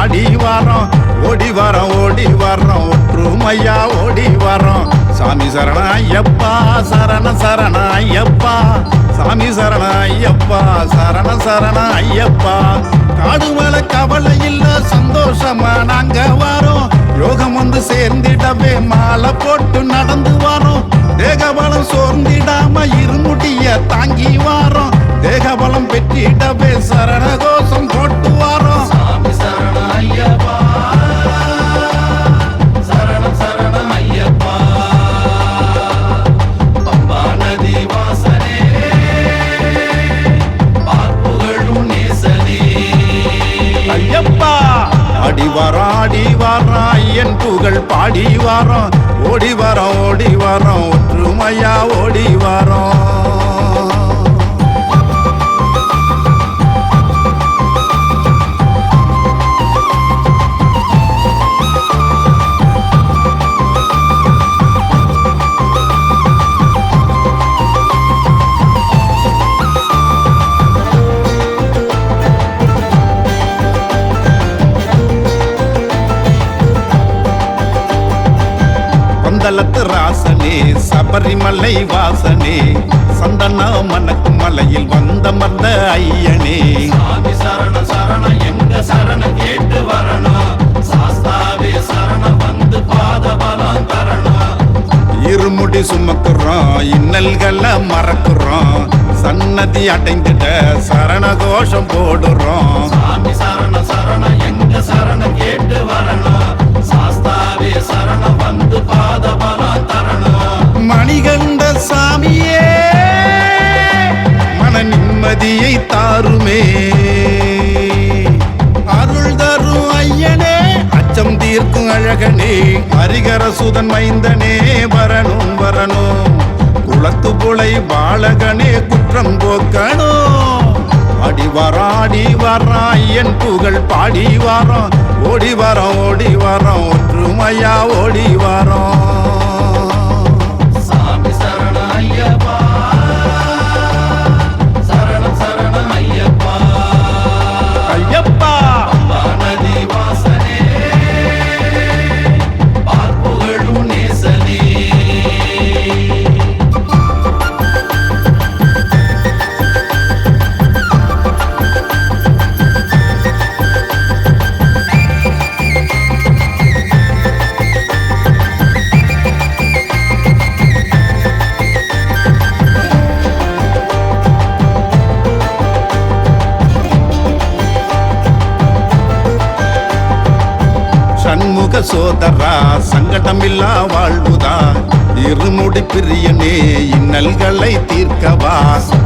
பாடி வாரோம் ஓடி வரோம் ஒற்றுமையா ஓடி வரோம் சாமி சரண ஐயப்பா சரண சரண ஐயப்பா சாமி சரண ஐயப்பா சரண சரண ஐயப்பா காடு மேல கவலை இல்ல சந்தோஷமா நாங்க வாரோம் யோகம் வந்து சேர்ந்திடவே மாலை போட்டு நடந்து வாரோம் தேகபலம் சோர்ந்திடாம இருமுடிய தாங்கி வாரோம் தேகபலம் பெற்றிடவே சரண கோஷம் போட்டு வாரோம் சாமி சரண ஐயப்பா சரணம் சரணம் ஐயப்பா பம்பா நதி வாசனே பார்ப்புகளும் நேசனே ஐயப்பா ஆடி வாரம் ஐயன் புகழ் பாடி வாரோம் ஓடி வரோம் ஒற்றுமையா ஓடி வாரோம் பந்தலத்து ராசனே சபரிமலை வாசனே சந்தன மனக்கு மலையில் வந்த ஐயனே சாமி சரண சரண எங்க சரண கேட்டு வரணும் சாஸ்தாவே சரண வந்து பாத பலம் தரணும் இருமுடி சுமக்குறோம் இன்னல்களை மறக்குறோம் சன்னதி அடைந்திட சரண கோஷம் போடுறோம் சாமி சரண சரண எங்க சரண கேட்டு வரணும் சாஸ்தாவே சரண வந்து பாத பலம் தரணும் மணிகண்ட சாமியே மன நிம்மதியை தாருமே அருள் தரும் ஐயனே அச்சம் தீர்க்கும் அழகனே ஹரிகர சுதன் மைந்தனே வரணும் குளத்து புலை பாலகனே குற்றம் போக்கணும் ஆடி வரோம் ஐயன் புகழ் பாடி வாரோம் ஓடி வரோம் ஒற்றுமையா ஓடி வாரோம் சாமி சரண ஐயப்பா சரணம் சரணம் ஐயப்பா ஐயப்பா பம்பா நதி வாசனே பார்ப்புகளும் நேசனே சண்முக சோதரா சங்கடமில்லா வாழ்வுதா இருமுடி பிரியனே இன்னல்களை தீர்க்கவா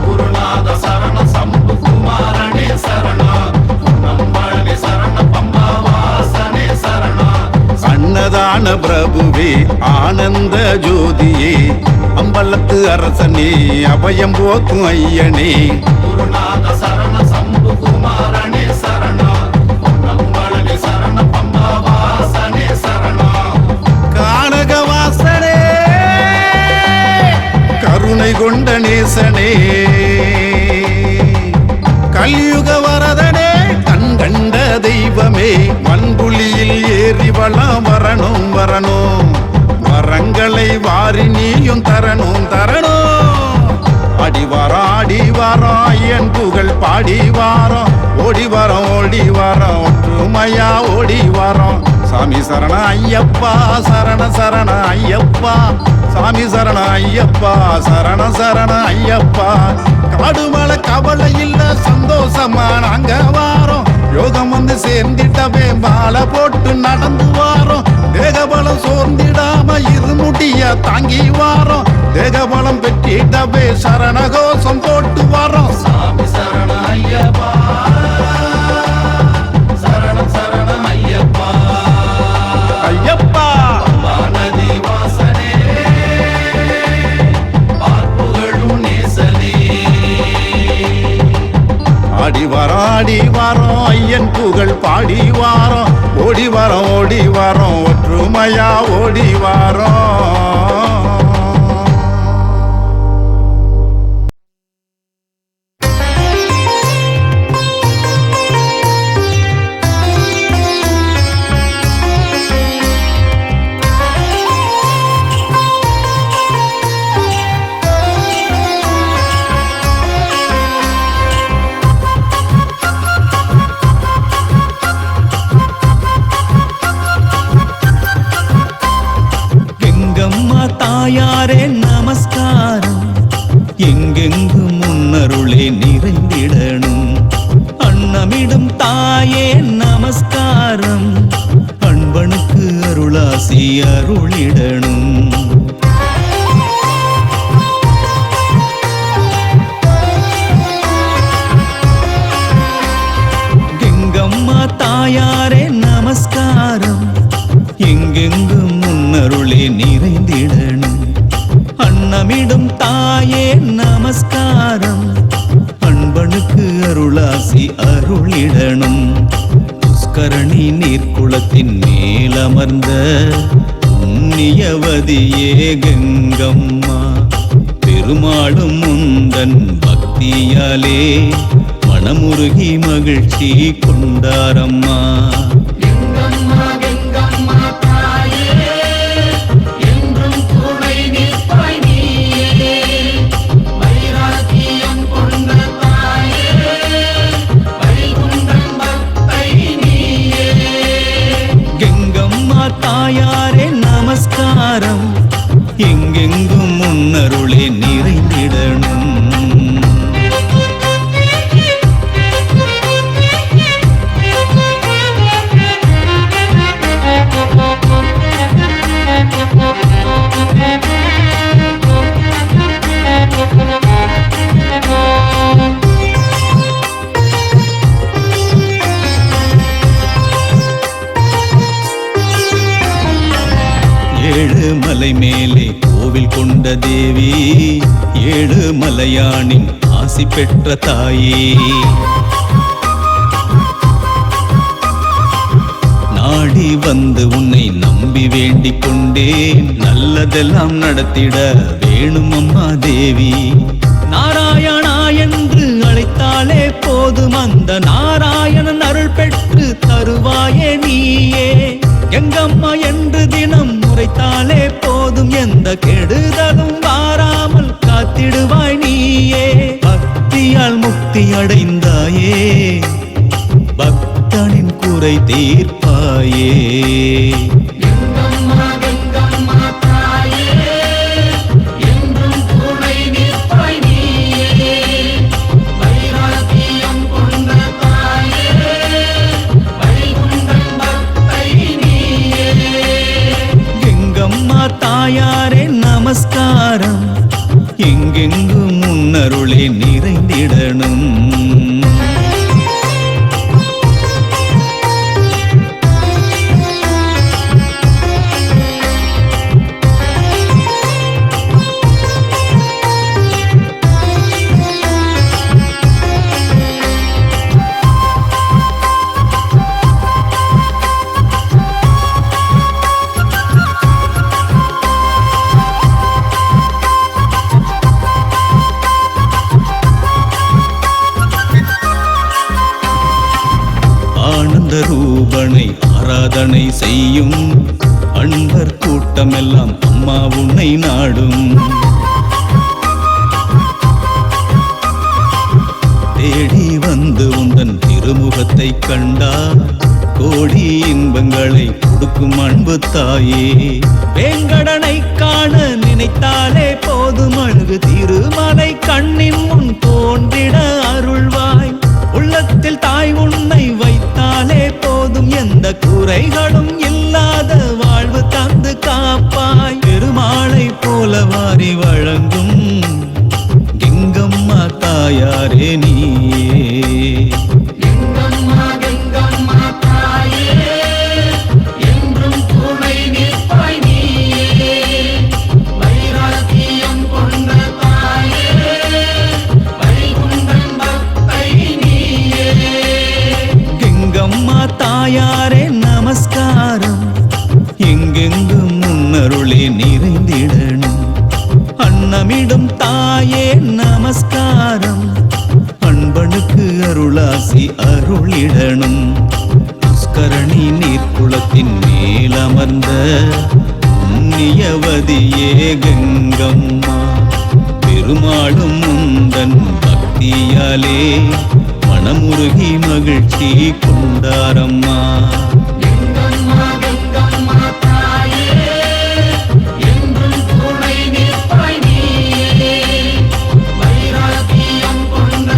குருநாத சரண சம்பு குமாரனே சரண நம்மளே சரண பம்பா வாசனே சரண அன்னதான பிரபுவே ஆனந்த ஜோதியே அம்பலத்து அரசனே அபயம் போக்கும் ஐயனே குருநாத சரண சம்பு குமாரனே சரண நம்மளே சரண பம்பா வாசனே சரண கானக வாசனே கருணை கொண்ட நேசனே கலியுக வரதனே கண்கண்ட தெய்வமே மண்புலியில் ஏறி வளம் வரணும் வரங்களை வாரி நீயும் தரணும் ஆடி வாரோம் ஐயன் புகழ் பாடி வாரோம் ஓடி வரோம் ஒற்றுமையா ஓடி வாரோம் சாமி சரண ஐயப்பா சரண சரண ஐயப்பா சாமி சரண ஐயப்பா சரண சரண ஐயப்பா காடு மலை கவலை இல்ல சந்தோஷமா நாங்க வாரோம் யோகம் வந்து சேர்ந்திட்டவே மாலை போட்டு நடந்து வாரோம் தேகபலம் சோர்ந்திடாம இருமுடிய தாங்கி வாரோம் தேகபலம் பெற்றிடவே சரண கோஷம் போட்டு வாரோம் சாமி சரண ஐயப்பா சரணம் சரணம் ஐயப்பா ஐயப்பா பம்பா நதி வாசனே பார்ப்புகளும் நேசனே ஆடி வாரோம் ஐயன் புகழ் பாடி வாரோம் ஓடி வரோம் ஒற்றுமையா ஓடி வாரோம் நிறைந்திடணும். அன்னமிடும் தாயே நமஸ்காரம், அன்பனுக்கு அருளாசி அருளிடணும். கெங்கம்மா தாயாரே நமஸ்காரம், எங்கெங்கும் முன்னருளே நிறைந்திடணும். அன்னமிடும் தாயே நமஸ்காரம், அன்பனுக்கு அருளாசி அருளிடணும். புஷ்கரணி நீர்க்குளத்தின் மேலமர்ந்த புண்ணியவதியே கங்கம்மா, பெருமாளும் முந்தன் பக்தியாலே மனமுருகி மகிழ்ச்சி கொண்டாரம்மா. கெங்கம்மா கெங்கம்மா தாயே, என்றும் துணை நிற்பாய் நீயே. வைராக்கியம் கொண்ட தாயே, வைகுண்டம் பக்தை நீயே. கெங்கம்மா தாயாரே நமஸ்காரம், எங்கெங்கும் முன்னருளே நிறைந்திடணும். ஏழுமலை மேலே கோவில் கொண்ட தேவி, ஏழு மலையானின் ஆசி பெற்ற தாயே. நாடி வந்து உன்னை நம்பி வேண்டிக் கொண்டேன், நல்லதெல்லாம் நடத்திட வேணும் அம்மா தேவி. நாராயணா என்று அழைத்தாலே போதும், அந்த நாராயணன் அருள் பெற்று தருவாயே நீயே. எங்கம்மா என்று தினம் உரைத்தாலே போதும், எந்த கெடுதலும் வாராமல் காத்திடுவாய் நீயே. பக்தியால் முக்தி அடைந்தாயே, பக்தனின் குறை தீர்ப்பாயே. கெங்கம்மா கெங்கம்மா தாயே, என்றும் துணை நிற்பாய் நீயே. வைராக்கியம் கொண்ட தாயே, வைகுண்டம் பக்தை நீயே. கெங்கம்மா தாயாரே நமஸ்காரம், எங்கெங்கும் முன்னருளே நிறைந்திடணும். ஆனந்த ரூபனை ஆராதனை செய்யும் அன்பர் கூட்டமெல்லாம் அம்மா உன்னை நாடும். தேடி வந்து உந்தன் திருமுகத்தை கண்டா, கோடி இன்பங்களை கொடுக்கும் அன்பு தாயே. வேங்கடனை காண நினைத்தாலே போதும், அழகு திருமலை கண்ணின் முன் தோன்றிட அருள்வாய். உள்ளத்தில் தாய் உன்னை வைத்தாலே போதும், எந்த குறைகளும் இல்லாத வாழ்வு தந்து காப்பாய். பெருமாளை போல வாரி வழங்கும் கெங்கம்மா தாயாரே நீயே. கெங்கம்மா கெங்கம்மா தாயே, என்றும் துணை நிற்பாய் நீயே. வைராக்கியம் கொண்ட தாயே, வைகுண்டம் பக்தை நீயே. கெங்கம்மா தாயாரே நமஸ்காரம், எங்கெங்கும் முன்னருளே நிறைந்திடணும். அன்னமிடும் தாயே நமஸ்காரம், அன்பனுக்கு அருளாசி அருளிடணும். புஷ்கரணி நீர்க்குளத்தின் மேலமர்ந்த புண்ணியவதியே கங்கம்மா, பெருமாளும் முந்தன் பக்தியாலே மனமுருகி மகிழ்ச்சி கொண்டாரம்மா. கெங்கம்மா கெங்கம்மா தாயே, என்றும் துணை நிற்பாய் நீயே. வைராக்கியம் கொண்ட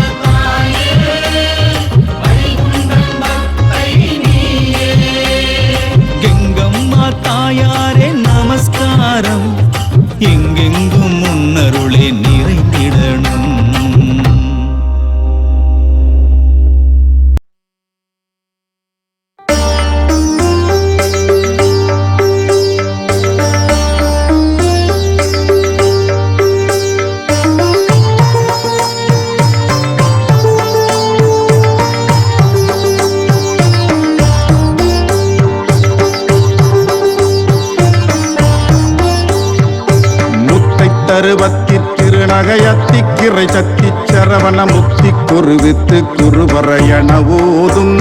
தருபத்தி திருநகையத்தி கிரை சத்தி சரவண முத்தி குருவித்து குருவரையன ஓதும்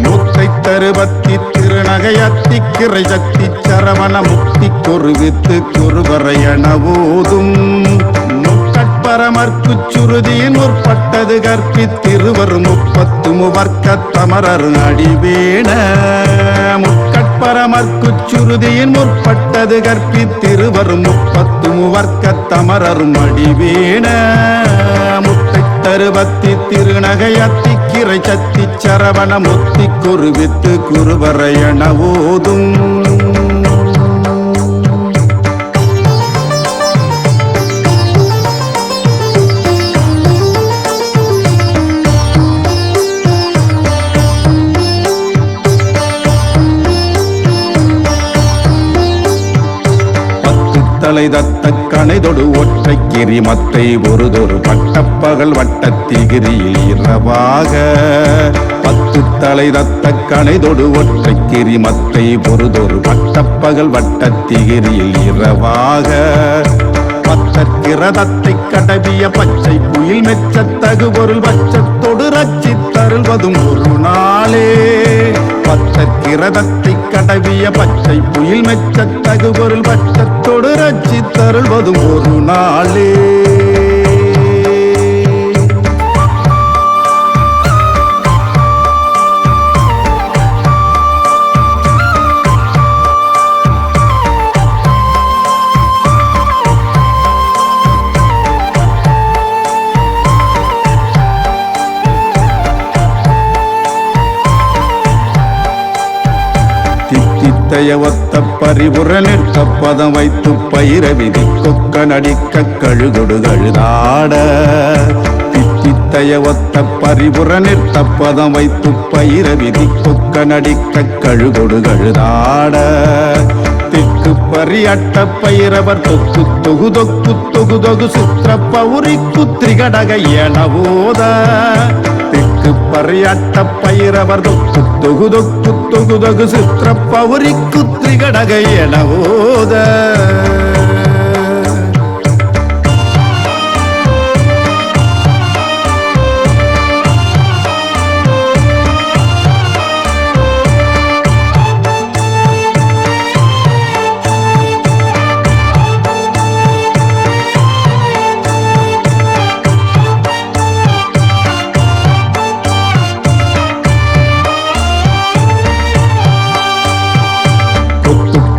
முத்தை தருபத்தி திருநகையத்தி கிரை சத்தி சரவண முக்தி குருவித்து குருவரையன ஓதும் முக்கட்பரமர்க்குச் சுருதியின் முற்பட்டது கற்பித்திருவர் முப்பத்து முவர்க்க தமரர் அடிவேண முக்கட்பரமர்க்குச் சுருதியின் முற்பட்டது கற்பித்திருவர் முப்பத்து முவர்க்க தமரர் அடிவேண முத்தை தருபத்தி திருநகையத்தி கிரை சத்தி சரவண முத்தி குருவித்து குருவரையன ஓதும் தலை தத்த கணைதொடு ஒற்றை கிரிமத்தை ஒருதொரு பட்டப்பகல் வட்டத்திகிரியில் இரவாக பத்து தலை தத்த கணைதொடு ஒற்றை கிரிமத்தை ஒருதொரு பட்டப்பகல் வட்டத்திகிரியில் இரவாக பத்தற்கிரதத்தை கடவிய பச்சை குயில் மெச்சத்தகு பொருள் பச்சத்தொடு ரச்சி தருள்வதும் ஒரு நாளே பத்தற்கிரதத்தை கடவிய பச்சை புயில் மெச்சத்தகு பொருள் பச்சத்தொடு ரச்சி தருள்வதும் ஒரு நாளே ஒத்த பரிபுற நிற்க பதம் வைத்து பயிர விதி கொக்க நடிக்க கழுகொடு கழுதாட தித்தித்தைய ஒத்த பரிபுற நிற்க பதம் வைத்து பயிர விதி கொக்க நடிக்க கழுகொடு கழுதாட திக்கு பரியட்ட பயிரவர் தொக்கு தொகு தொக்கு தொகு தொகு சுத்திர பௌரி குத்திரிகடக எனவோத திக்கு பரியட்ட பயிரவர் தொக்கு தொகு தொக்கு தொகு தொகு சுத்திர பௌரி குத்திரிகடக எனவோத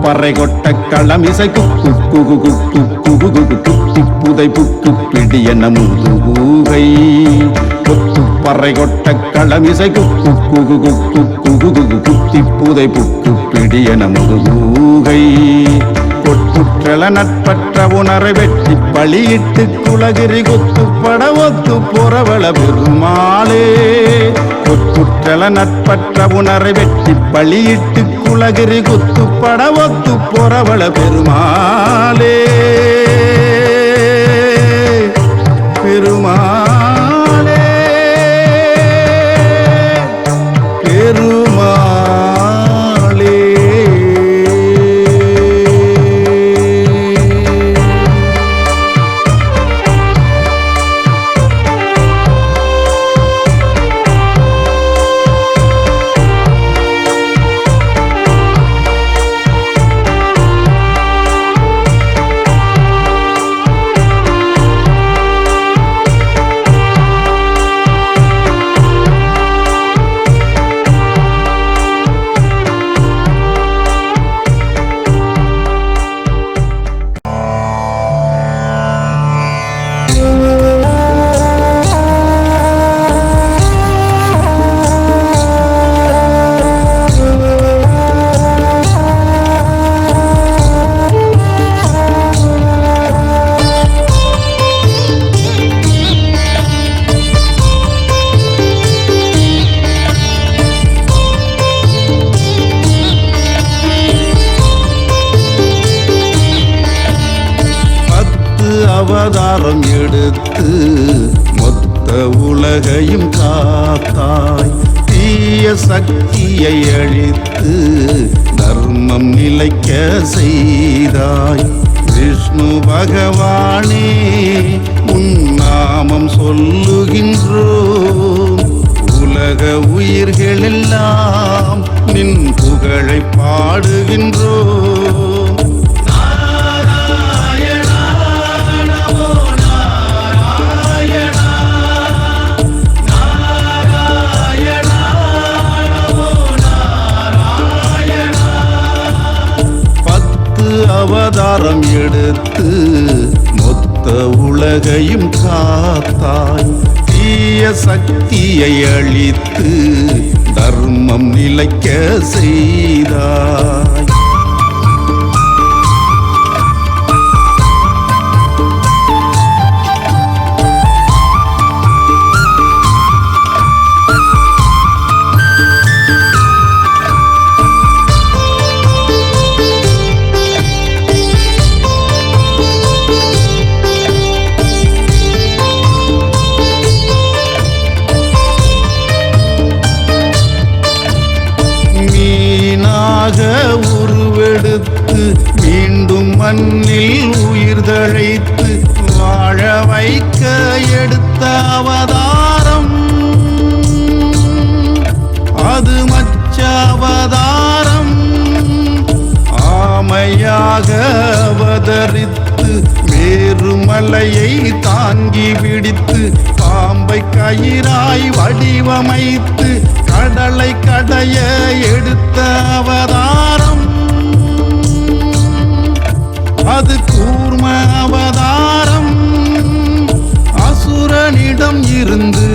பறை கொட்ட களமிசை குக்கு குகு குக்கு குகு குகு குத்தி புதை புக்கு பிடியன முதுகூகை கொத்து பறை கொட்ட களமிசை குக்கு குகு குக்கு குகு குகு குத்தி புதை புக்கு பிடியன முதுகூகை கொட்டுற்றல நட்பற்ற உணரை வெட்டி பழியிட்டு குலகிரி குத்து பட ஒத்து புறவள பெருமாளே கொட்டுற்றல நட்பற்ற உணரை வெட்டி பழியிட்டு குலகிரி குத்து பட ஒத்து புறவள பெருமாளே பெருமாளே பெருமாளே அவதாரம் எடுத்து மொத்த உலகையும் காத்தாய் தீய சக்தியை அழித்து தர்மம் நிலைக்க செய்தாய். விஷ்ணு பகவானே உன் நாமம் சொல்லுகின்றோம். உலக உயிர்களெல்லாம் நின் புகழை பாடுகின்றோம். அவதாரம் எடுத்து மொத்த உலகையும் காத்தாய். தீய சக்தியை அழித்து தர்மம் நிலைக்க செய்தாய். உருவெடுத்து மீண்டும் மண்ணில் உயிர் தழைத்து வாழ வைக்க எடுத்த அவதாரம் அது மச்ச அவதாரம். ஆமையாக அவதரித்து மேருமலையை தாங்கி பிடித்து பாம்பை கயிறாய் வடிவமைத்து கடலை கடைய எடுத்த அவதாரம் அது கூர்ம அவதாரம். அசுரனிடம் இருந்து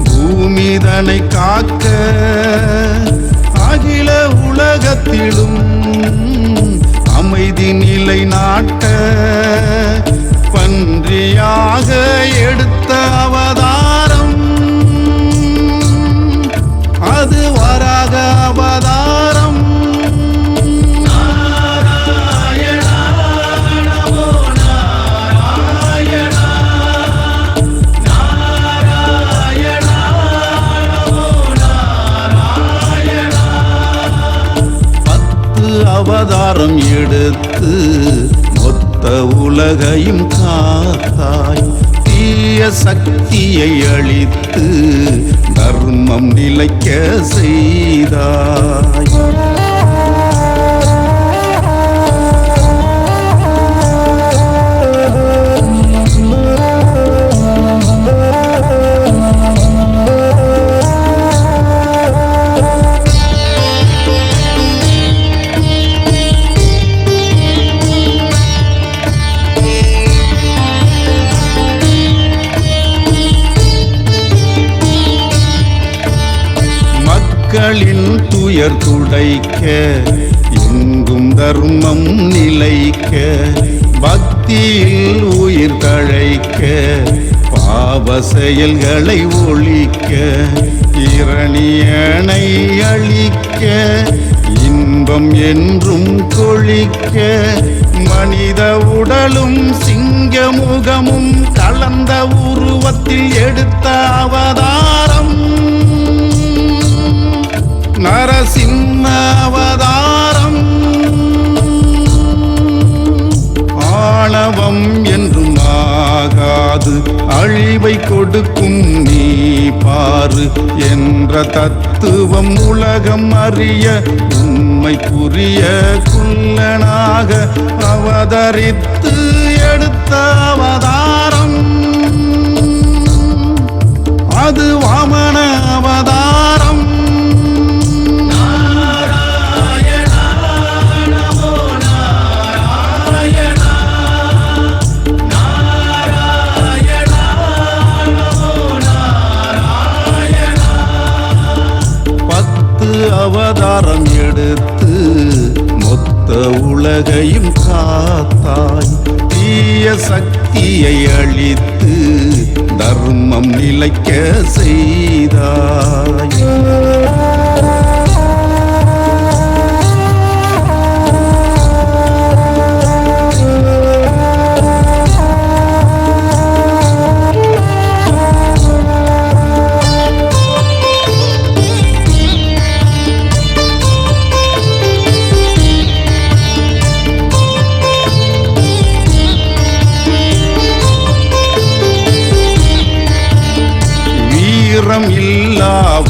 பூமிதனை காக்க அகில உலகத்திலும் அமைதி நிலை நாட்ட பன்றியாக எடுத்த அவதாரம் அது வராக அவதாரம். அவதாரம் எடுத்து மொத்த உலகையும் காத்தாய். தீய சக்தியை அழித்து தர்மம் நிலைக்க செய்தாய். மக்களின் துயர் துடைக்க எங்கும் தர்மம் நிலைக்க பக்தியில் உயிர் தழைக்க பாவ செயல்களை ஒழிக்க இரணியனை அழிக்க இன்பம் என்றும் கொழிக்க மனித உடலும் சிங்க முகமும் கலந்த உருவத்தில் எடுத்த அவதாரம் நரசிம்ம அவதாரம். ஆணவம் என்றும் ஆகாது அழிவை கொடுக்கும் நீ பாரு என்ற தத்துவம் உலகம் அறிய உண்மை புரிய குள்ளனாக அவதரித்து எடுத்த அவதாரம் அது வாமன அவதாரம். அவதாரம் எடுத்து மொத்த உலகையும் காத்தாய். தீய சக்தியை அழித்து தர்மம் நிலைக்க செய்தாய்.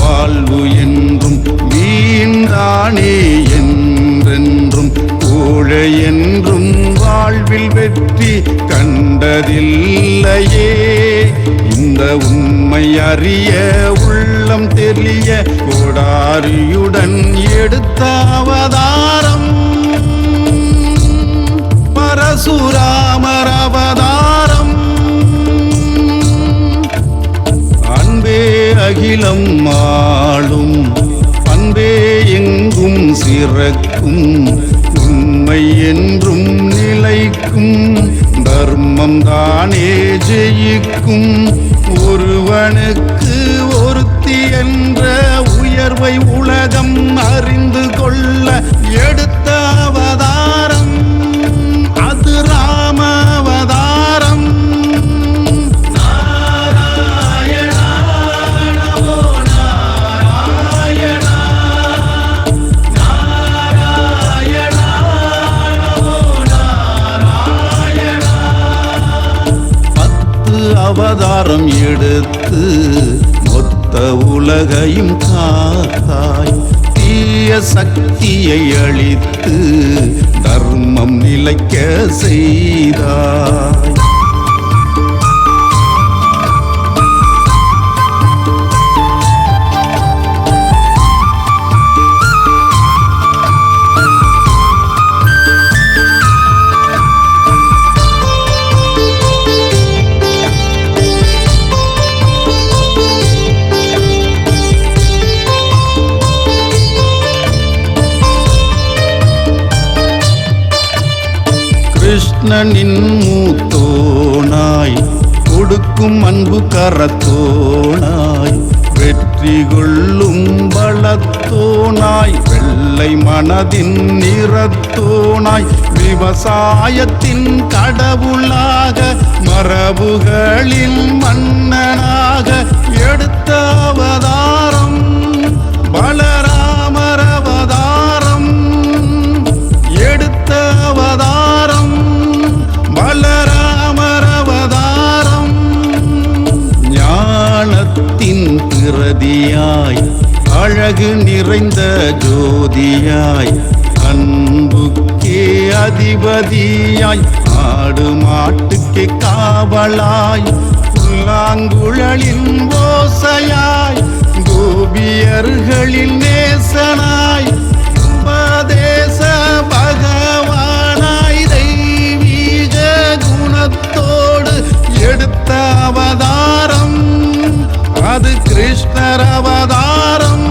வாழ்வு என்றும் வீண்தானே என்றென்றும் கோழை என்றும் வாழ்வில் வெற்றி கண்டதில்லையே. இந்த உண்மை அறிய உள்ளம் தெரிய கோடாரியுடன் எடுத்த அவதாரம் பரசுராமர் அவதாரம். அன்பே அகிலம் ஆளும் அன்பே எங்கும் சிறக்கும் உண்மை என்றும் நிலைக்கும் தர்மம் தானே ஜெயிக்கும். ஒருவனுக்கு ஒருத்தி என்ற உயர்வை உலகம் அறிந்து கொள்ள எடுத்த அவதாரம் அது ராம அவதாரம். அவதாரம் எடுத்து மொத்த உலகையும் காத்தாய் தீய சக்தியை அழித்து தர்மம் நிலைக்க செய்தாய். கிருஷ்ணனின் மூத்தோனாய் கொடுக்கும் அன்பு கரத்தோனாய் வெற்றி கொள்ளும் பலத்தோனாய் வெள்ளை மனதின் நிறத்தோனாய் விவசாயத்தின் கடவுளாக மரபுகளின் மன்னனாக எடுத்த அவதாரம் பலராமர் அவதாரம். எடுத்த அவதாரம் பலராமர் அவதாரம். ஞானத்தின் பிரதியாய் அழகு நிறைந்த ஜோதியாய் அன்புக்கே அதிபதியாய் ஆடு மாட்டுக்கே காவலாய் புல்லாங்குழலின் ஓசையாய் கோபியர்களின் நேசனாய் உபதேச பகவானாய் தெய்வீக குணத்தோடு எடுத்த அவதாரம் அது கிருஷ்ணர் அவதாரம்.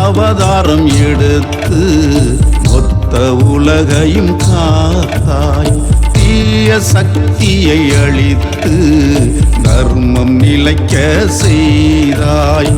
அவதாரம் எடுத்து மொத்த உலகையும் காத்தாய் தீய சக்தியை அழித்து தர்மம் நிலைக்க செய்தாய்.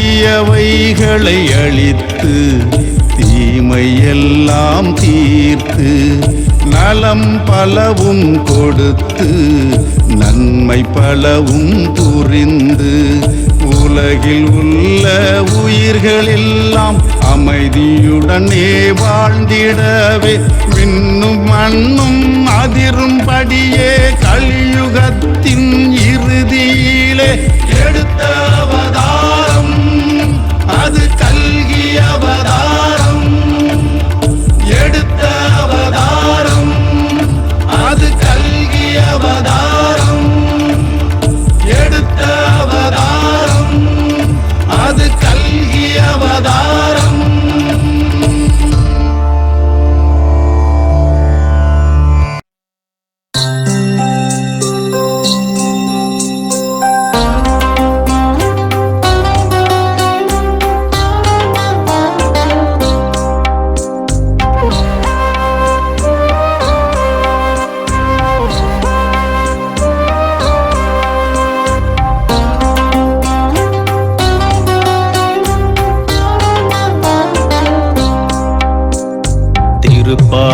தீயவைகளை அழித்து தீமையெல்லாம் தீர்த்து நலம் பலவும் கொடுத்து நன்மை பலவும் புரிந்து உலகில் உள்ள உயிர்களெல்லாம் அமைதியுடனே வாழ்ந்திடவே விண்ணும் மண்ணும் அதிரும்படியே கலியுகத்தின் இறுதியிலே எடுத்த அவதாரம் அது கல்கி அவதாரம். எடுத்த அவதாரம் அது கல்கி அவதாரம். எடுத்த அவதாரம் அது கல்கி அவதாரம்.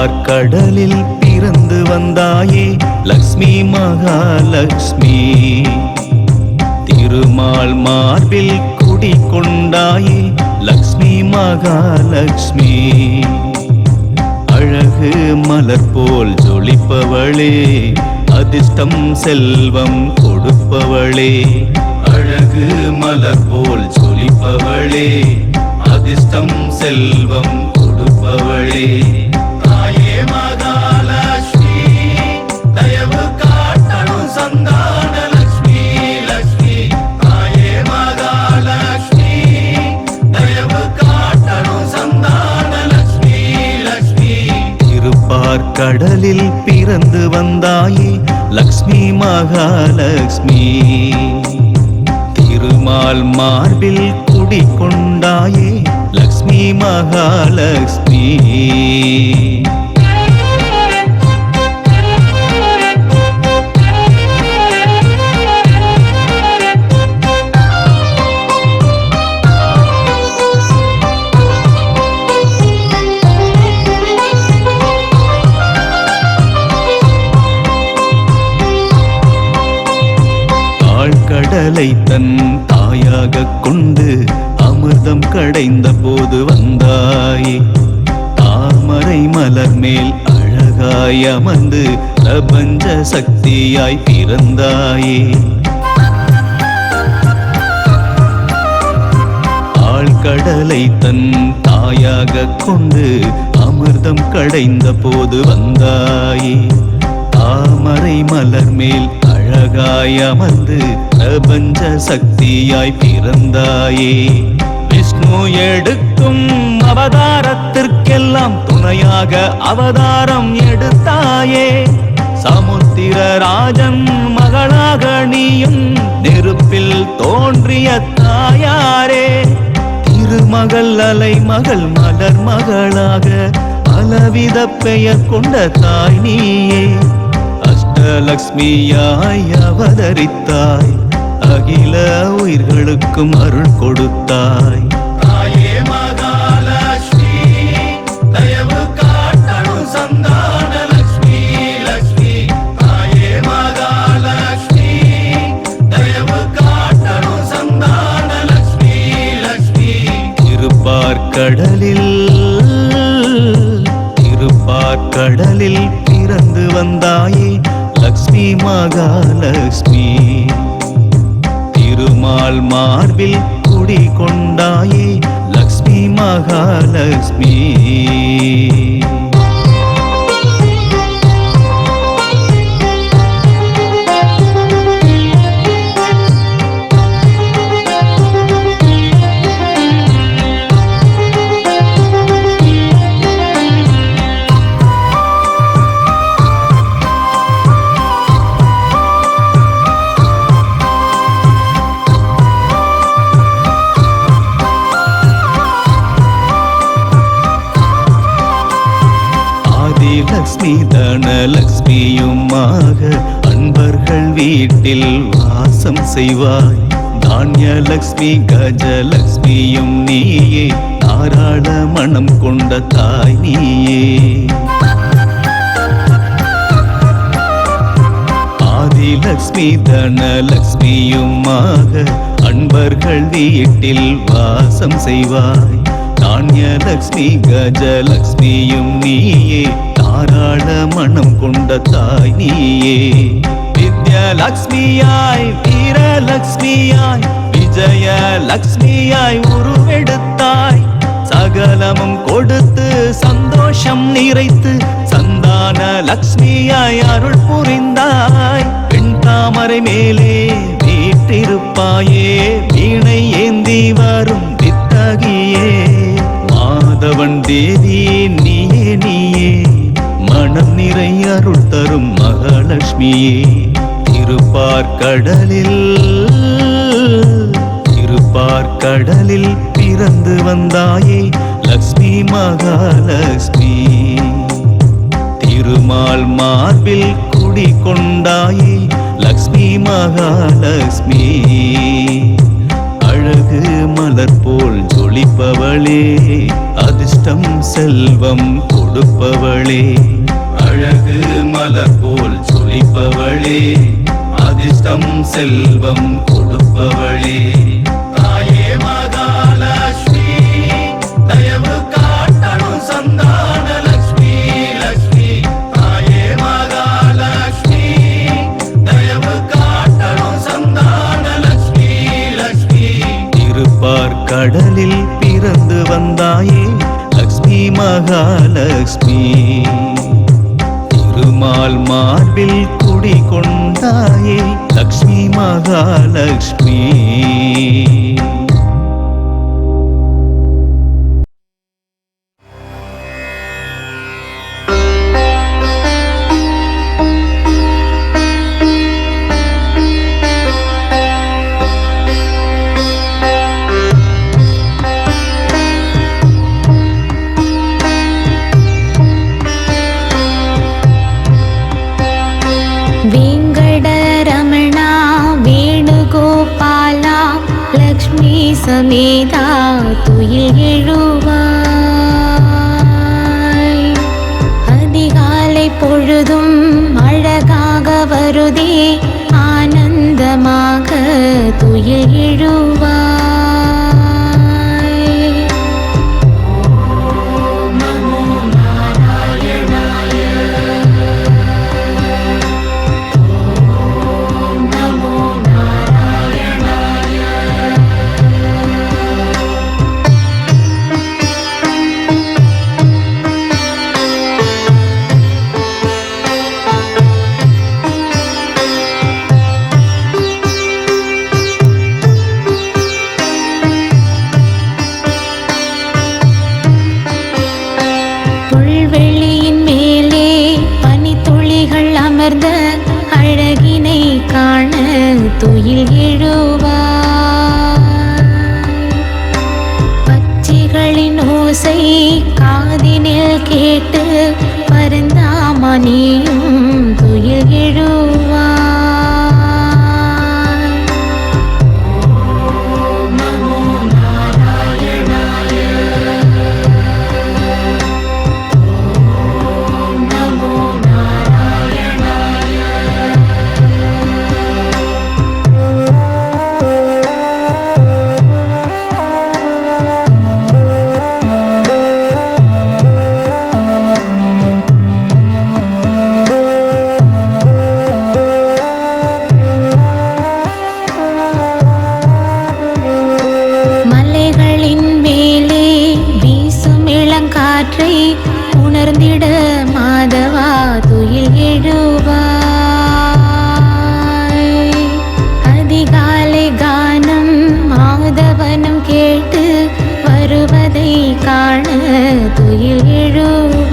திருப்பார்கடலில் பிறந்து வந்தாயே லக்ஷ்மி மகாலட்சுமி திருமால் மார்பில் குடிகொண்டாயே லக்ஷ்மி மகாலட்சுமி அழகு மலர் போல் ஜொலிப்பவளே அதிர்ஷ்டம் செல்வம் கொடுப்பவளே அழகு மலர் போல் ஜொலிப்பவளே அதிர்ஷ்டம் செல்வம் கொடுப்பவளே தாயே மகாலட்சுமி தயவு காட்டணும் சந்தான லட்சுமி லட்சுமி தாயே மகாலட்சுமி தயவு காட்டணும் சந்தான லட்சுமி லட்சுமி திருப்பார்கடலில் பிறந்து வந்தாயே லக்ஷ்மி மகாலட்சுமி திருமால் மார்பில் குடிகொண்டாயே லக்ஷ்மி மகாலட்சுமி கடலை தன் தாயாக கொண்டு அமிர்தம் கடைந்த போது வந்தாயே தாமரை மலர் மேல் அழகாய் அமர்ந்து பிரபஞ்ச சக்தியாய் பிறந்தாயே ஆழ்கடலை தன் தாயாக கொண்டு அமிர்தம் கடைந்த போது வந்தாயே தாமரை மலர் மேல் அழகாய் அமர்ந்து பிரபஞ்ச சக்தியாய் பிறந்தாயே விஷ்ணு எடுக்கும் அவதாரத்திற்கெல்லாம் துணையாக அவதாரம் எடுத்தாயே சமுத்திரராஜன் மகளாக நீயும் நெருப்பில் தோன்றிய தாயாரே திருமகள் அலை மகள் மலர் மகளாக பலவித பெயர் கொண்ட தாய் நீயே லக்ஷ்மியாய் அவதரித்தாய் அகில உயிர்களுக்கும் அருள் கொடுத்தாய் தாயே மகாலட்சுமி தயவு காட்டணும் சந்தான லட்சுமி லட்சுமி தாயே மகாலட்சுமி தயவு காட்டணும் சந்தான லட்சுமி லட்சுமி திருப்பார்கடலில் பிறந்து வந்தாயே லக்ஷ்மி மகாலட்சுமி திருமால் மார்பில் குடிகொண்டாயே லக்ஷ்மி மகாலட்சுமி லக்ஷ்மி தனலக்ஷ்மியுமாக அன்பர்கள் வீட்டில் வாசம் செய்வாய் தானியலக்ஷ்மி கஜலக்ஷ்மியும் நீயே தாராள மனம் கொண்ட தாய் நீயே ஆதிலக்ஷ்மி தனலக்ஷ்மியுமாக அன்பர்கள் வீட்டில் வாசம் செய்வாய் தானியலக்ஷ்மி கஜலக்ஷ்மியும் நீயே தாராள மனம் கொண்ட தாய் நீயே வித்யலக்ஷ்மியாய் வீரலக்ஷ்மியாய் விஜயலக்ஷ்மியாய் உருவெடுத்தாய் சகலமும் கொடுத்து சந்தோஷம் நிறைத்து சந்தான லக்ஷ்மியாய் அருள் புரிந்தாய் பெண் தாமரை மேலே வீட்டிருப்பாயே வீணை ஏந்தி வரும் வித்தகியே மாதவன் தேவி நீயே நீயே மனம் நிறை அருள் தரும் மகாலட்சுமியே திருப்பார்கடலில் பிறந்து வந்தாயே லக்ஷ்மி மகாலட்சுமி திருமால் மார்பில் குடிகொண்டாயே லக்ஷ்மி மகாலட்சுமி அழகு மலர் போல் ஜொலிப்பவளே, அதிர்ஷ்டம் செல்வம் கொடுப்பவளே. அழகு மலர் போல் ஜொலிப்பவளே, அதிர்ஷ்டம் செல்வம் கொடுப்பவளே. தாயே மகாலட்சுமி, தயவு காட்டணும் சந்தான லட்சுமி லட்சுமி. தாயே மகாலட்சுமி, தயவு காட்டணும் சந்தான லட்சுமி லட்சுமி. திருப்பார் கடலில் பிறந்து வந்தாயே லக்ஷ்மி மகாலட்சுமி, திருமால் மார்பில் குடி கொண்டாயே லக்ஷ்மி மகாலட்சுமி. वेङ्कटरमणा वेणुगोपाला लक्ष्मी समेता துயில் எழுவாய். அதிகாலை பொழுதும் அழகாக வருதே, ஆனந்தமாக துயில் எழுவாய். புல்வெளியின் மேலே பனித்துளிகள் அமர்ந்த அழகினை காண துயில் எழுவாய். பட்சிகளின் ஓசை காதினில் கேட்டு பரந்தாமணியும் துயில் எழுவாய். மலைகளின் மேலே வீசும் இளங்காற்றை உணர்ந்திட மாதவா துயில் எழுவாய். அதிகாலை கானம் மாதவனம் கேட்டு வருவதை காண துயில் எழுவாய்.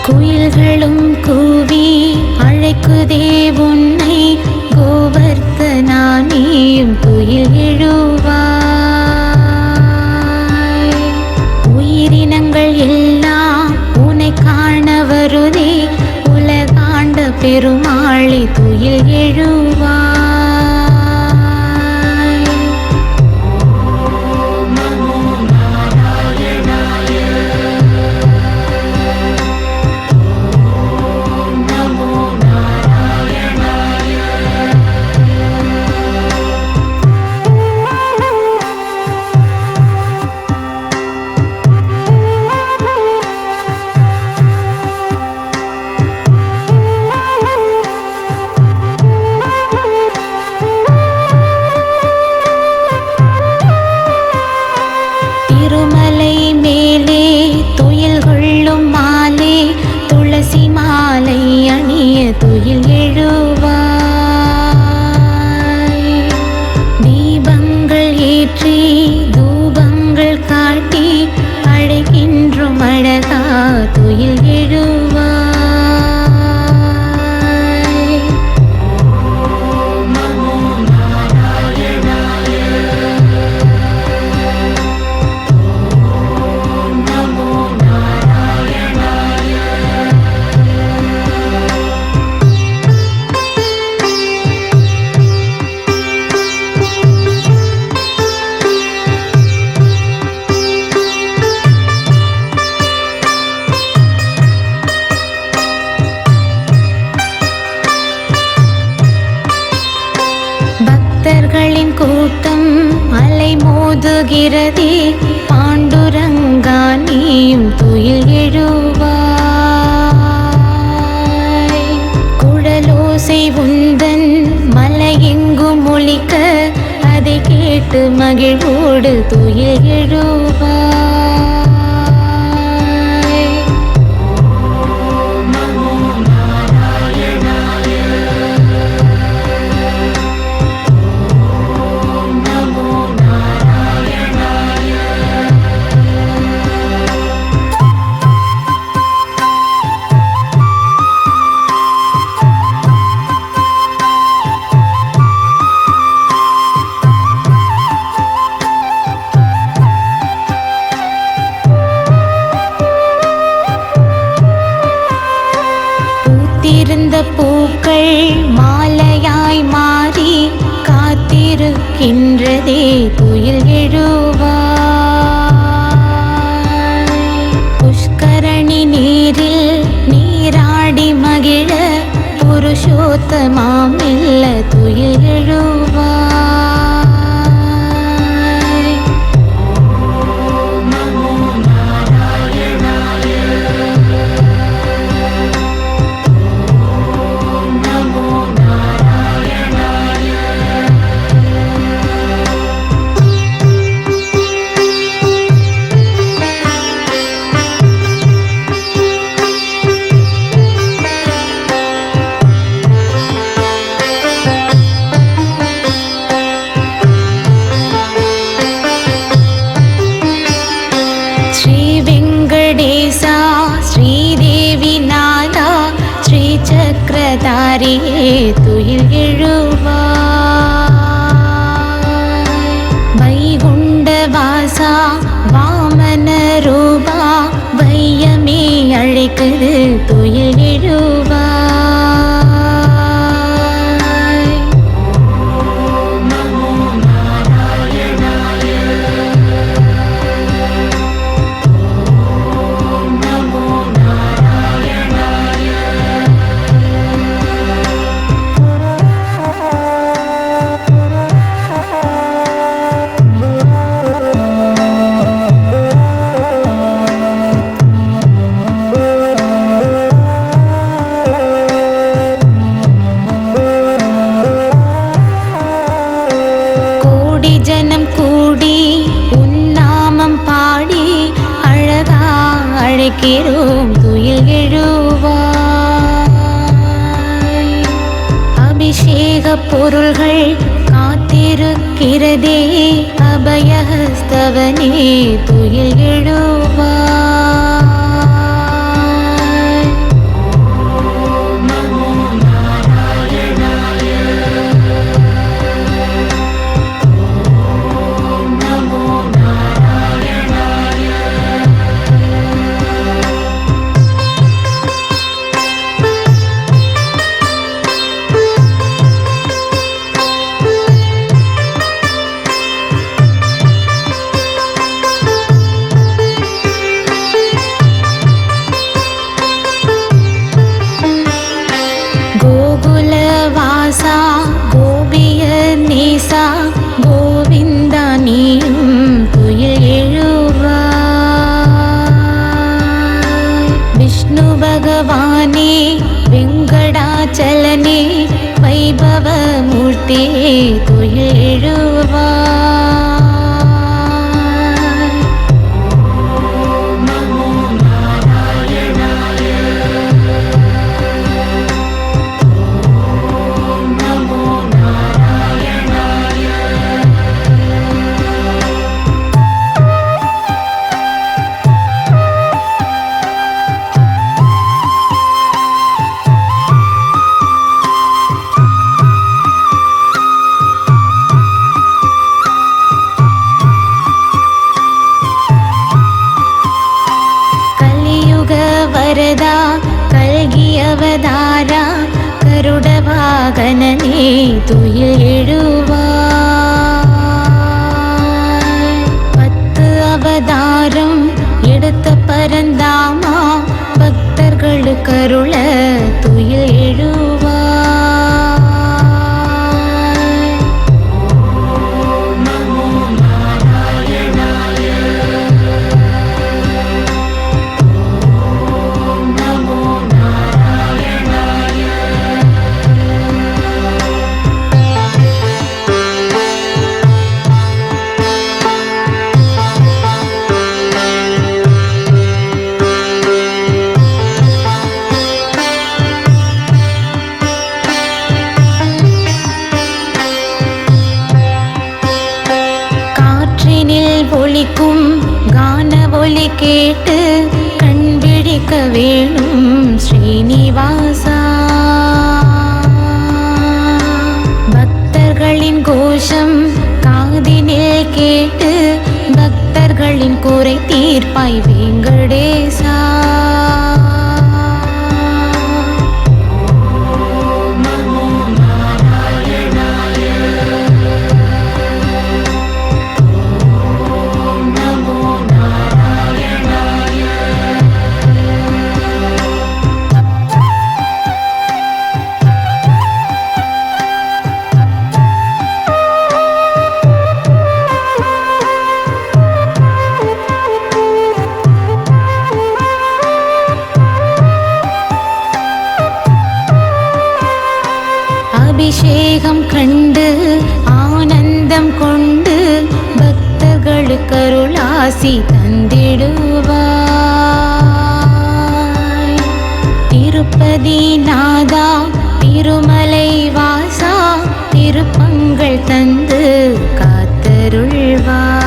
குயில்களும் கூவி அழைக்குதே உன்னை, கோவர்த்தனானியும் துயில் எழுவாய். உயிரினங்கள் எல்லாம் உன்னை காண வருதே, உலகாண்ட பெருமாளை துயில் எழுவாய். மோதுகிறதே பாண்டுரங்கா நீயும் துயில் எழுவாய். குழலோசை உந்தன் மலையெங்கும் ஒலிக்க அதை கேட்டு மகிழ்வோடு துயில் எழுவாய். பூத்திருந்த பூக்கள் மாலையாய் மாறி காத்திருக்கின்றதே துயில் எழுவாய். புஷ்கரணி நீரில் நீராடி மகிழ புருஷோத்தமாம் இல்ல துயில் எழுவாய். ஸ்ரீதேவி நாதா ஸ்ரீ சக்கரதாரியே துயில் எழுவாய். வைகுண்ட வாசா வாமன ரூபா வையமே அழைக்குது துயில் எழுவாய். ஜனம் கூடி உன்னாமம் பாடி அழகா அழைக்கிறோம் துயில் எழுவாய். அபிஷேக பொருள்கள் காத்திருக்கிறதே அபயஹஸ்தவனே துயில் எழுவாய். கோபிய நேசா கோவிந்தா நீயும் துயில் எழுவாய். விஷ்ணு பகவானே வெங்கடாச்சலனே வைபவ மூர்த்தியே துயில் எழுவாய். வரதா கல்கி அவதாரா கருட வாகனனே துயில் எழுவாய். 10 அவதாரம் எடுத்த பரந்தாமா பக்தர்களுக்கு அருள துயில் எழுவாய். வேணும் ஸ்ரீனிவாசா. பக்தர்களின் கோஷம் காதினில் கேட்டு பக்தர்களின் குறை தீர்ப்பாய் வெங்கடேசா. அபிஷேகம் கண்டு ஆனந்தம் கொண்டு பக்தர்களுக்கு அருளாசி தந்திடுவாய். திருப்பதி நாதா திருமலை வாசா திருப்பங்கள் தந்து காத்தருள்வாய்.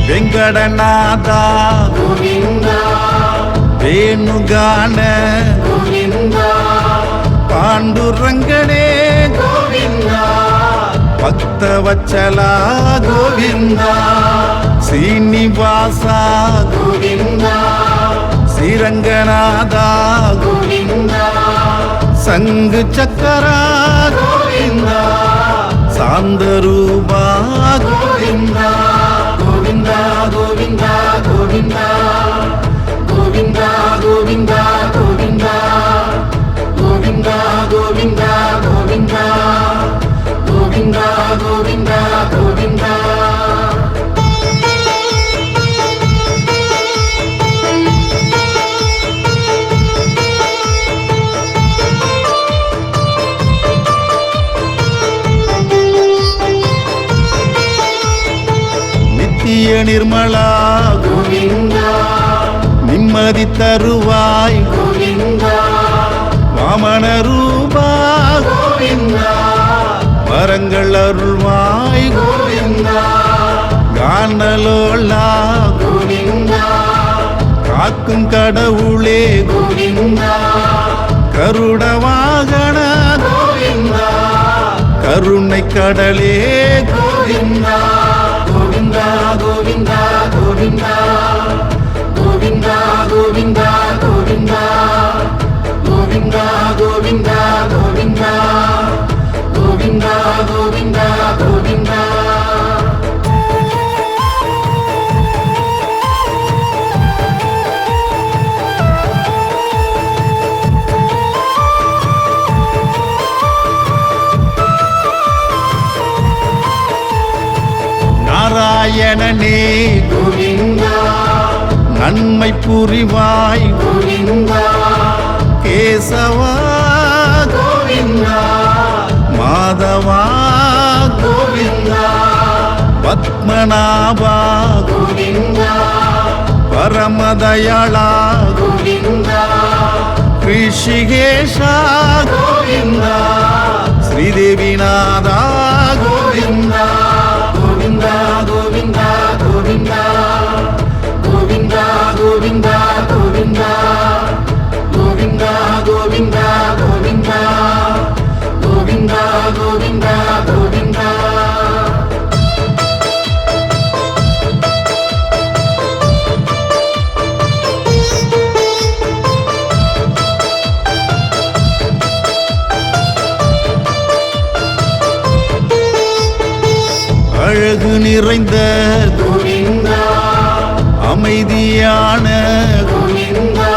வெங்கடநாதா வேணுகான பாண்டுரங்கனே பக்தவச்சலா கோவிந்தா ஸ்ரீனிவாசா ஸ்ரீரங்கநாதா சங்கு சக்கரா சாந்தரூபா கோவிந்தா கோவிந்தா கோவிந்தா கோவிந்தா கோவிந்தா கோவிந்தா கோவிந்தா கோவிந்தா கோவிந்தா கோவிந்தா கோவிந்தா கோவிந்தா கோவிந்தா. நித்திய நிர்மலா கோவிந்தா நிம்மதி தருவாய் கோவிந்தா வாமன ரூபா கோவிந்தா வரங்கள் அருள்வாய் கோவிந்தா கானலோலா கோவிந்தா காக்கும் கடவுளே கோவிந்தா கருட வாகன கோவிந்தா கருணை கடலே கோவிந்தா கோவிந்தா கோவிந்தா கோவிந்தா கோவிந்தா கோவிந்தா கோவிந்தா கோவிந்தா கோவிந்தா கோவிந்தா கோவிந்தா கோவிந்தா கோவிந்தா. நாராயணனே கோவிந்தா நன்மை புரிவாய் கோவிந்தா கேசவா கோவிந்தா மாதவா கோவிந்தா பத்மநாபா கோவிந்தா பரமதயாளா கோவிந்தா ரிஷிகேஷா கோவிந்தா ஸ்ரீதேவிநாதா கோவிந்தா கோவிந்தா கோவிந்தா கோவிந்தா கோவிந்தா கோவிந்தா கோவிந்தா கோவிந்தா கோவிந்தா கோவிந்தா கோவிந்தா கோவிந்தா கோவிந்தா. அழகு நிறைந்த கோவிந்தா அமைதியான கோவிந்தா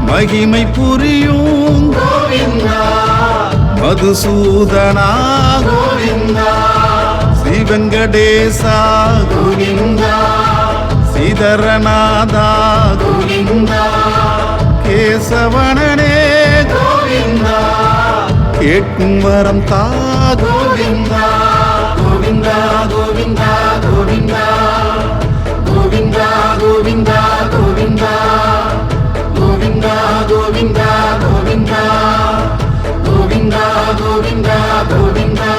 மகிமை புரியும் கோவிந்தா மதுசூதனா கோவிந்தா ஸ்ரீ வெங்கடேசா கோவிந்தா சீதரநாதா கோவிந்தா கேசவனனே கோவிந்தா கேட்கும் வரம் தா கோவிந்தா கோவிந்தா கோவிந்தா கோவிந்தா கோவிந்தா கோவிந்தா கோவிந்தா கோவிந்தா கோவிந்தா கோவிந்தா கோவிந்தா கோவிந்தா கோவிந்தா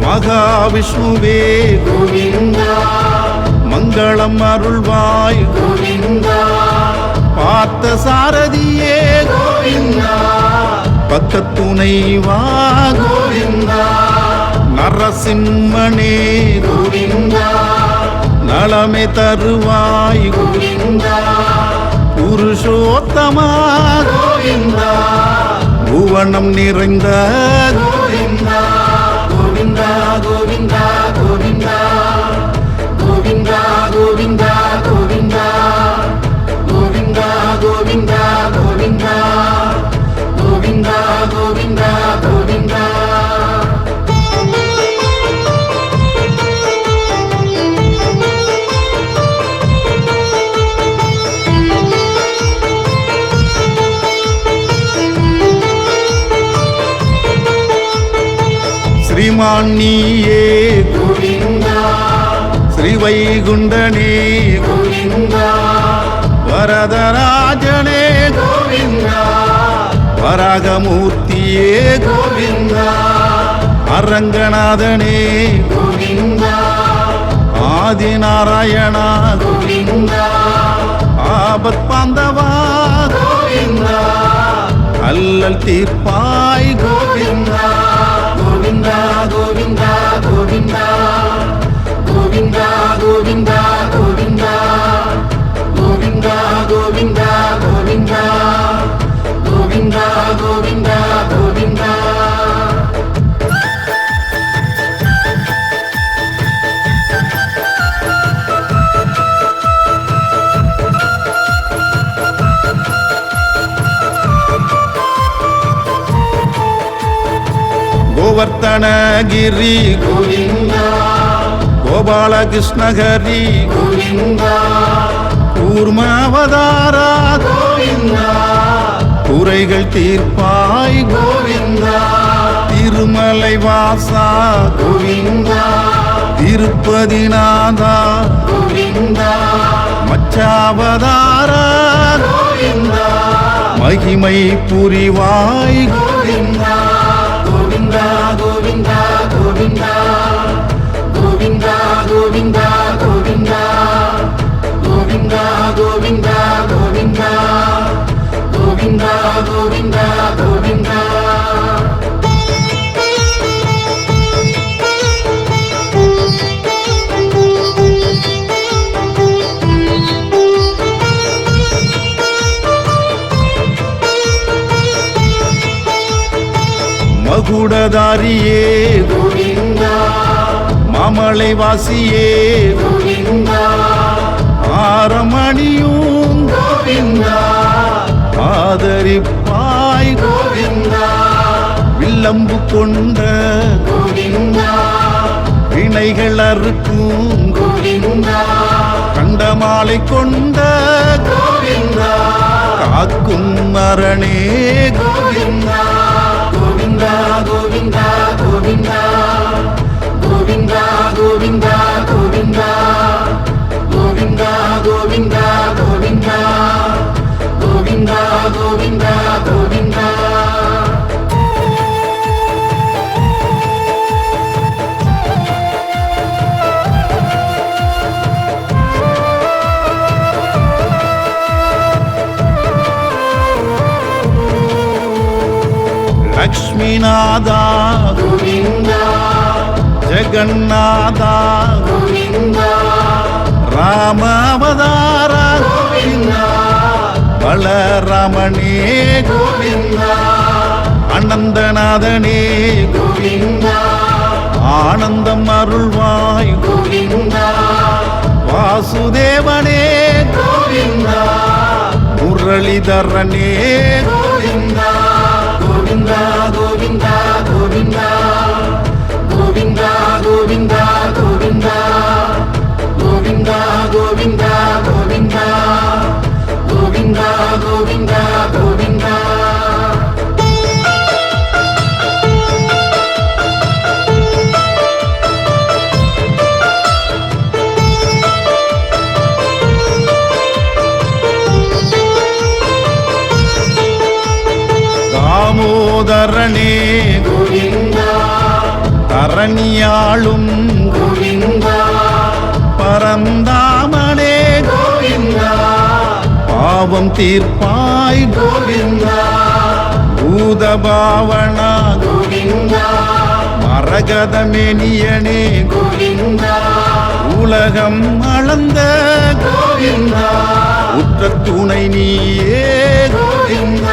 மகாவிஷ்ணுவே கோவிந்தா மங்களம் அருள்வாய் கோவிந்தா பார்த்த சாரதியே கோவிந்தா பக்கத்துணைவா கோவிந்தா நரசிம்மனே கோவிந்தா நலமே தருவாய் கோவிந்தா புருஷோத்தமா கோவிந்தா புவனம் நிறைந்த கோவிந்தா கோவிந்தா கோவிந்தா கோவிந்தா கோவிந்தா கோவிந்தா கோவிந்தா கோவிந்தா கோவிந்தா கோவிந்தா கோவிந்தா கோவிந்தா கோவிந்தா ஸ்ரீமான்னியே கோவிந்தா ஸ்ரீவைகுண்டனே கோவிந்தா வரதராஜனே கோவிந்தா வராகமூர்த்தியே கோவிந்தா அரங்கநாதனே கோவிந்தா ஆதிநாராயணா கோவிந்தா ஆபத் பாந்தவா கோவிந்தா அல்லல் தீர்ப்பாய் கோவிந்தா கோவிந்தா கோவிந்தா கோவிந்தா கோவிந்தா கோவிந்தா கோவிந்தா கோவிந்தா கோவிந்தா கோவிந்தா கோவிந்தா கோவிந்தா கோவிந்தா கோவர்த்தனகிரி கோவிந்தா கோபாலகிருஷ்ணகரி கோவிந்தா கூர்மாவதாரா கோவிந்தா குறைகள் தீர்ப்பாய் கோவிந்தா திருமலை வாசா கோவிந்தா திருப்பதிநாதா கோவிந்தா மச்சாவதாரா கோவிந்தா மகிமை புரிவாய் கோவிந்தா கோவிந்தா கோவிந்தா கோவிந்தா கோவிந்தா கோவிந்தா கோவிந்தா கோவிந்தா கோவிந்தா கோவிந்தா கோவிந்தா கோவிந்தா கோவிந்தா மகுடதாரியே கோவிந்தா மாமலை வாசியே கோவிந்தா ஆரமணியும் கோவிந்தா ஆதரிப்பாய் கோவிந்தா வில்லம்பு கொண்ட கோவிந்தா வினைகள் அறுக்கும் கோவிந்தா கண்டமாலை கொண்ட கோவிந்தா காக்கும் மரணே கோவிந்தா கோவிந்தா கோவிந்தா கோவிந்தா கோவிந்தா கோவிந்தா கோவிந்தா கோவிந்தா கோவிந்தா கோவிந்தா கோவிந்தா கோவிந்தா கோவிந்தா லக்ஷ்மிநாதா கோவிந்தா ஜெகநாதா கோவிந்தா ராமாவதாரா கோவிந்தா பலராமனே கோவிந்தா அனந்தநாதனே கோவிந்தா ஆனந்தம் அருள்வாய் கோவிந்தா வாசுதேவனே கோவிந்தா முரளிதரனே கோவிந்தா கோவிந்தா கோவிந்தா கோவிந்தா கோவிந்தா கோவிந்தா கோவிந்தா கோவிந்தா கோவிந்தா கோவிந்தா கோவிந்தா கோவிந்தா கோவிந்தா தாமோதரனே கோவிந்தா தரணியாளும் கோவிந்தா பரந்தாமனே கோவிந்தா பாவம் தீர்ப்பாய் கோவிந்தா பூதபாவனா கோவிந்தா மரகதமெனியனே கோவிந்தா உலகம் அளந்த கோவிந்தா உற்ற துணை நீயே கோவிந்தா